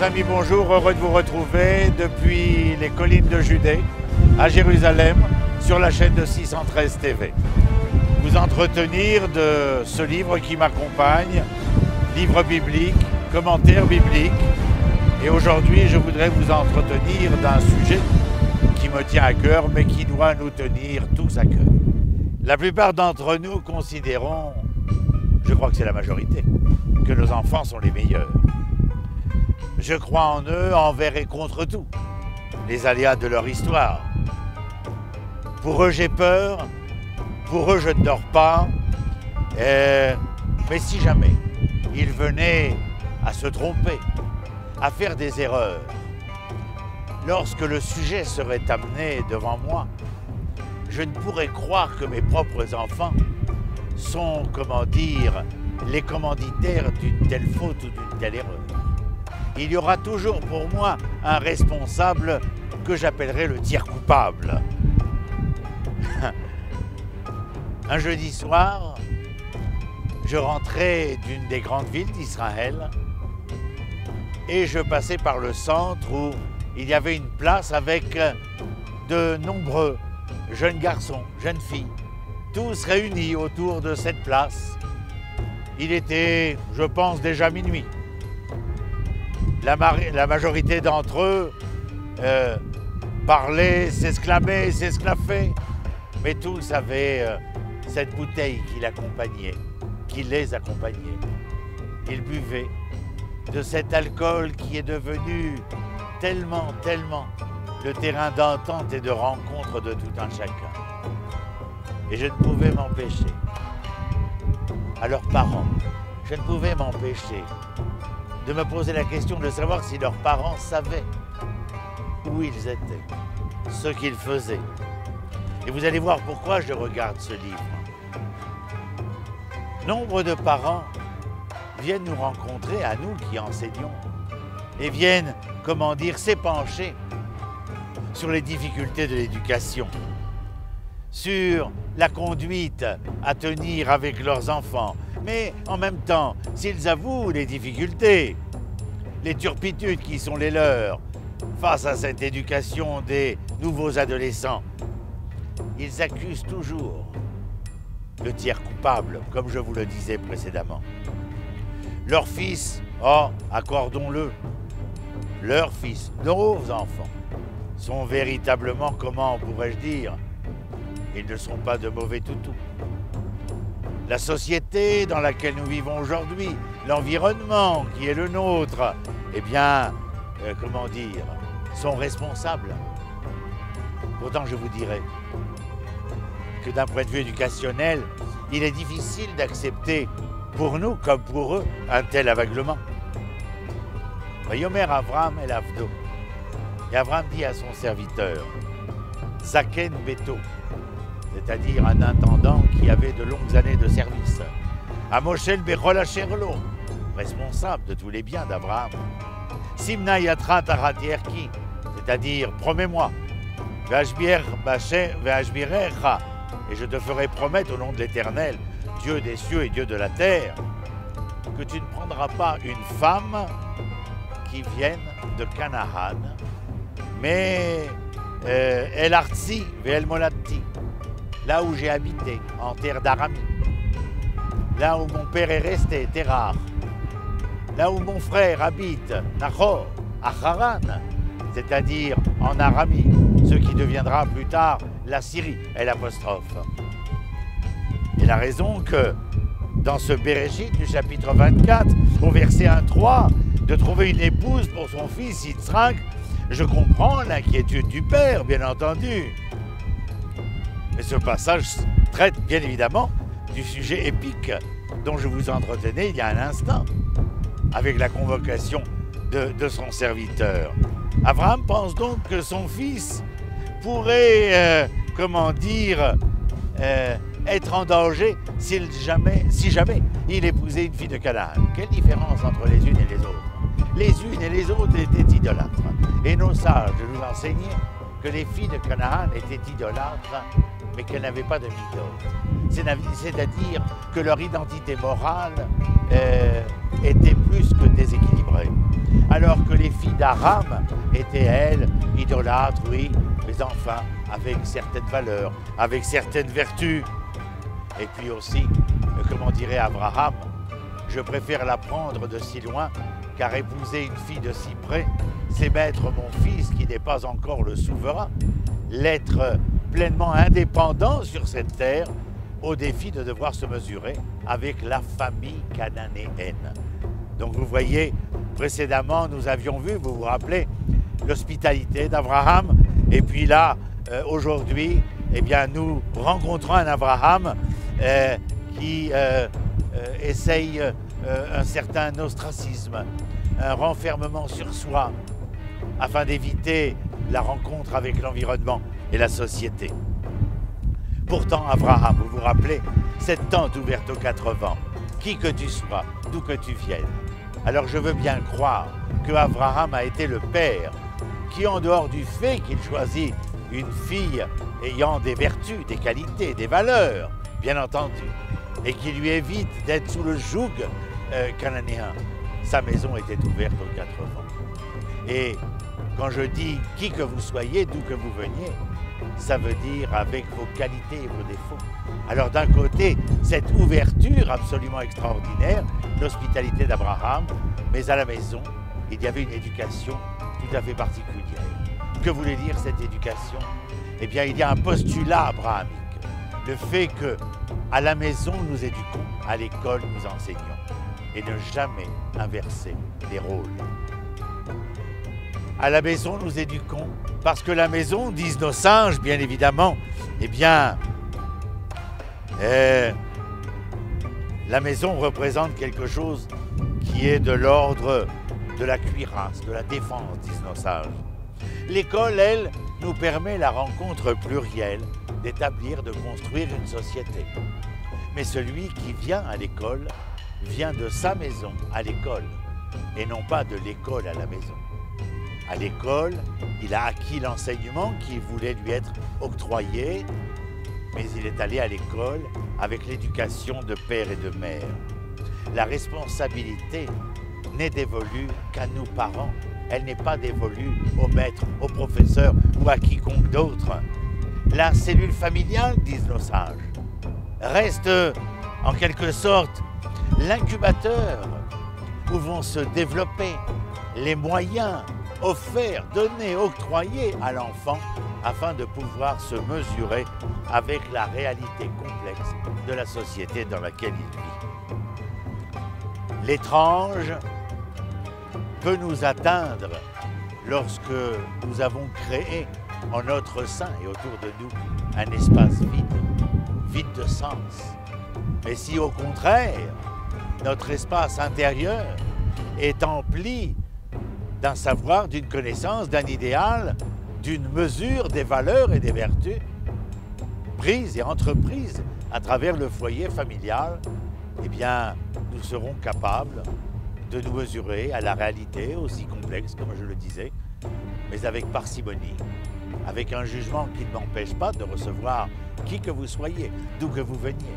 amis, bonjour, heureux de vous retrouver depuis les collines de Judée, à Jérusalem, sur la chaîne de 613 TV. Vous entretenir de ce livre qui m'accompagne, livre biblique, commentaire biblique. Et aujourd'hui, je voudrais vous entretenir d'un sujet qui me tient à cœur, mais qui doit nous tenir tous à cœur. La plupart d'entre nous considérons, je crois que c'est la majorité, que nos enfants sont les meilleurs. Je crois en eux envers et contre tout, les aléas de leur histoire. Pour eux, j'ai peur, pour eux, je ne dors pas. Mais si jamais ils venaient à se tromper, à faire des erreurs, lorsque le sujet serait amené devant moi, je ne pourrais croire que mes propres enfants sont, comment dire, les commanditaires d'une telle faute ou d'une telle erreur. Il y aura toujours pour moi un responsable que j'appellerai le tiers coupable. Un jeudi soir, je rentrais d'une des grandes villes d'Israël et je passais par le centre où il y avait une place avec de nombreux jeunes garçons, jeunes filles, tous réunis autour de cette place. Il était, je pense, déjà minuit. La majorité d'entre eux parlaient, s'exclamaient, s'esclaffaient, mais tous avaient cette bouteille qui l'accompagnait, qui les accompagnait. Ils buvaient de cet alcool qui est devenu tellement le terrain d'entente et de rencontre de tout un chacun. Et je ne pouvais m'empêcher, à leurs parents, je ne pouvais m'empêcher de me poser la question de savoir si leurs parents savaient où ils étaient, ce qu'ils faisaient. Et vous allez voir pourquoi je regarde ce livre. Nombre de parents viennent nous rencontrer, à nous qui enseignons, et viennent, comment dire, s'épancher sur les difficultés de l'éducation, sur la conduite à tenir avec leurs enfants, mais en même temps, s'ils avouent les difficultés, les turpitudes qui sont les leurs face à cette éducation des nouveaux adolescents, ils accusent toujours le tiers coupable, comme je vous le disais précédemment. Leurs fils, oh, accordons-le, leurs fils, nos enfants, sont véritablement, comment pourrais-je dire, ils ne sont pas de mauvais toutous. La société dans laquelle nous vivons aujourd'hui, l'environnement qui est le nôtre, eh bien, comment dire, sont responsables. Pourtant, je vous dirais que d'un point de vue éducationnel, il est difficile d'accepter, pour nous comme pour eux, un tel aveuglement. Yomer Avram el Avdo. Et Avram dit à son serviteur, Zaken Beto, c'est-à-dire un intendant qui avait de longues années de service. À Moshel Bechol Asherlo, responsable de tous les biens d'Abraham. Simna Yatra Taratierki, c'est-à-dire promets-moi, Ve'ashbirecha, et je te ferai promettre au nom de l'Éternel, Dieu des cieux et Dieu de la terre, que tu ne prendras pas une femme qui vienne de Canaan, mais El Artsi Ve'el Molati, là où j'ai habité, en terre d'Aramie, là où mon père est resté, Terrar, là où mon frère habite, Nahor, à Haran, c'est-à-dire en Aramie, ce qui deviendra plus tard la Syrie, et l'apostrophe. Et la raison que dans ce Béréchit du chapitre 24, au verset 1-3, de trouver une épouse pour son fils Yitzhak, je comprends l'inquiétude du père, bien entendu. Mais ce passage traite bien évidemment du sujet épique dont je vous entretenais il y a un instant, avec la convocation de son serviteur. Abraham pense donc que son fils pourrait, comment dire, être en danger si jamais il épousait une fille de Canaan. Quelle différence entre les unes et les autres? Les unes et les autres étaient idolâtres. Et nos sages nous enseignaient que les filles de Canaan étaient idolâtres, mais qu'elles n'avaient pas de midot. C'est-à-dire que leur identité morale était plus que déséquilibrée. alors que les filles d'Aram étaient, elles, idolâtres, oui, mais enfin avec certaines valeurs, avec certaines vertus. Et puis aussi, comment dirait Abraham, je préfère la prendre de si loin, car épouser une fille de si près, c'est mettre mon fils, qui n'est pas encore le souverain, l'être pleinement indépendant sur cette terre, au défi de devoir se mesurer avec la famille cananéenne. Donc vous voyez, précédemment, nous avions vu, vous vous rappelez, l'hospitalité d'Abraham, et puis là, aujourd'hui, eh bien, nous rencontrons un Abraham qui essaye un certain ostracisme, un renfermement sur soi, afin d'éviter la rencontre avec l'environnement et la société. Pourtant, Abraham, vous vous rappelez, cette tente ouverte aux 4 vents, qui que tu sois, d'où que tu viennes. Alors je veux bien croire que Abraham a été le père qui, en dehors du fait qu'il choisit une fille ayant des vertus, des qualités, des valeurs, bien entendu, et qui lui évite d'être sous le joug cananéen, sa maison était ouverte aux 4 vents. Et quand je dis qui que vous soyez, d'où que vous veniez, ça veut dire avec vos qualités et vos défauts. Alors d'un côté, cette ouverture absolument extraordinaire, l'hospitalité d'Abraham, mais à la maison, il y avait une éducation tout à fait particulière. Que voulait dire cette éducation? Eh bien, il y a un postulat abrahamique, le fait que à la maison nous éduquons, à l'école nous enseignons, et ne jamais inverser les rôles. À la maison nous éduquons, parce que la maison, disent nos sages, bien évidemment, eh bien, la maison représente quelque chose qui est de l'ordre de la cuirasse, de la défense, disent nos sages. L'école, elle, nous permet la rencontre plurielle, d'établir, de construire une société. Mais celui qui vient à l'école vient de sa maison à l'école, et non pas de l'école à la maison. À l'école, il a acquis l'enseignement qui voulait lui être octroyé, mais il est allé à l'école avec l'éducation de père et de mère. La responsabilité n'est dévolue qu'à nos parents. Elle n'est pas dévolue au maître, au professeur ou à quiconque d'autre. La cellule familiale, disent nos sages, reste en quelque sorte l'incubateur où vont se développer les moyens offerts, donnés, octroyés à l'enfant afin de pouvoir se mesurer avec la réalité complexe de la société dans laquelle il vit. L'étrange peut nous atteindre lorsque nous avons créé en notre sein et autour de nous un espace vide, vide de sens. Mais si au contraire, notre espace intérieur est empli d'un savoir, d'une connaissance, d'un idéal, d'une mesure des valeurs et des vertus prises et entreprises à travers le foyer familial, eh bien, nous serons capables de nous mesurer à la réalité aussi complexe, comme je le disais, mais avec parcimonie, avec un jugement qui ne m'empêche pas de recevoir qui que vous soyez, d'où que vous veniez,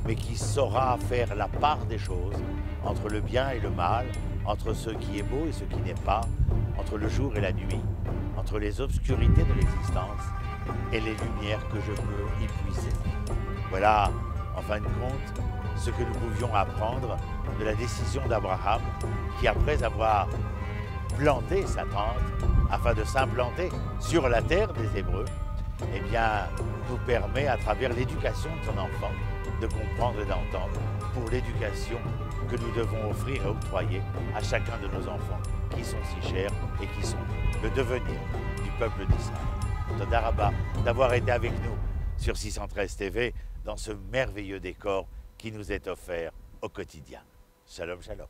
mais qui saura faire la part des choses entre le bien et le mal, entre ce qui est beau et ce qui n'est pas, entre le jour et la nuit, entre les obscurités de l'existence et les lumières que je peux y puiser. Voilà, en fin de compte, ce que nous pouvions apprendre de la décision d'Abraham qui, après avoir planté sa tente afin de s'implanter sur la terre des Hébreux, eh bien, nous permet, à travers l'éducation de son enfant, de comprendre et d'entendre pour l'éducation que nous devons offrir et octroyer à chacun de nos enfants qui sont si chers et qui sont le devenir du peuple d'Israël. Toda Rabba d'avoir été avec nous sur 613 TV dans ce merveilleux décor qui nous est offert au quotidien. Shalom, shalom.